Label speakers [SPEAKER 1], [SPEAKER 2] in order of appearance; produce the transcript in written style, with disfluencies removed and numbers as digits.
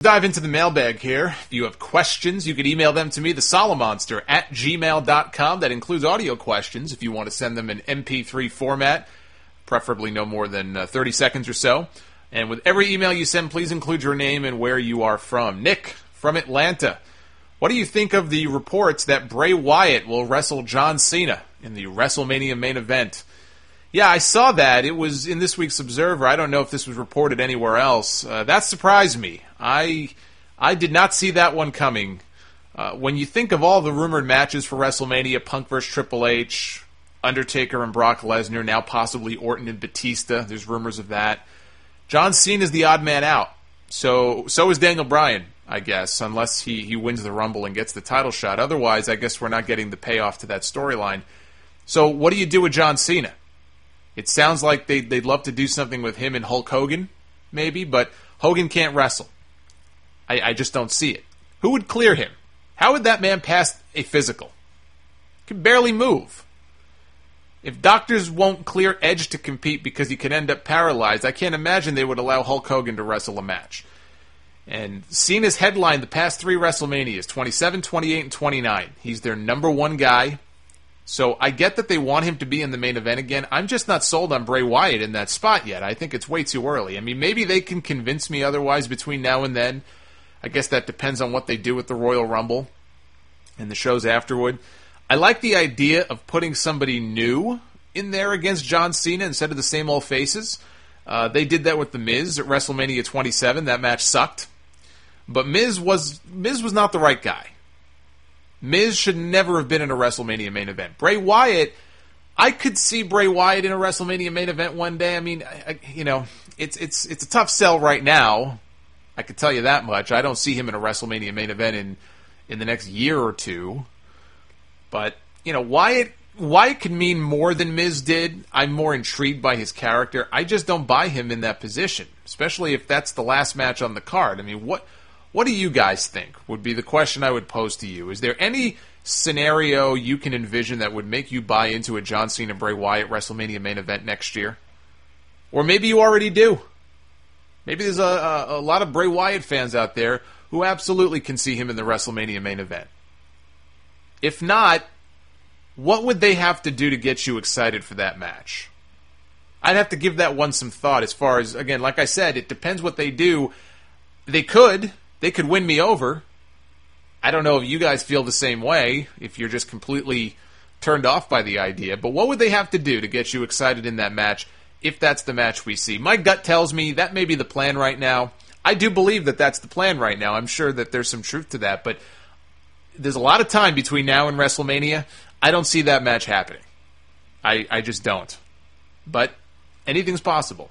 [SPEAKER 1] Dive into the mailbag here. If you have questions, you can email them to me, the Solomonster at gmail.com. That includes audio questions if you want to send them in MP3 format, preferably no more than 30 seconds or so. And with every email you send, please include your name and where you are from. Nick from Atlanta. What do you think of the reports that Bray Wyatt will wrestle John Cena in the WrestleMania main event? Yeah, I saw that. It was in this week's Observer. I don't know if this was reported anywhere else. That surprised me. I did not see that one coming. When you think of all the rumored matches for WrestleMania, Punk vs. Triple H, Undertaker and Brock Lesnar, now possibly Orton and Batista, there's rumors of that. John Cena is the odd man out. So is Daniel Bryan, I guess, unless he wins the Rumble and gets the title shot. Otherwise, I guess we're not getting the payoff to that storyline. So what do you do with John Cena? It sounds like they'd love to do something with him and Hulk Hogan, maybe, but Hogan can't wrestle. I just don't see it. Who would clear him? How would that man pass a physical? He can barely move. If doctors won't clear Edge to compete because he could end up paralyzed, I can't imagine they would allow Hulk Hogan to wrestle a match. And Cena's headlined the past 3 WrestleManias, 27, 28, and 29. He's their number 1 guy. So I get that they want him to be in the main event again. I'm just not sold on Bray Wyatt in that spot yet. I think it's way too early. I mean, maybe they can convince me otherwise between now and then. I guess that depends on what they do with the Royal Rumble and the shows afterward. I like the idea of putting somebody new in there against John Cena instead of the same old faces. They did that with The Miz at WrestleMania 27. That match sucked. But Miz was not the right guy. Miz should never have been in a WrestleMania main event. Bray Wyatt, I could see Bray Wyatt in a WrestleMania main event one day. I mean, it's a tough sell right now. I could tell you that much. I don't see him in a WrestleMania main event in the next year or two. But, Wyatt could mean more than Miz did. I'm more intrigued by his character. I just don't buy him in that position, especially if that's the last match on the card. I mean, what do you guys think would be the question I would pose to you? Is there any scenario you can envision that would make you buy into a John Cena Bray Wyatt WrestleMania main event next year? Or maybe you already do. Maybe there's a lot of Bray Wyatt fans out there who absolutely can see him in the WrestleMania main event. If not, what would they have to do to get you excited for that match? I'd have to give that one some thought as far as, again, like I said, it depends what they do. They could win me over. I don't know if you guys feel the same way, if you're just completely turned off by the idea, but what would they have to do to get you excited in that match, if that's the match we see? My gut tells me that may be the plan right now. I do believe that that's the plan right now. I'm sure that there's some truth to that, but there's a lot of time between now and WrestleMania. I don't see that match happening. I just don't. But anything's possible.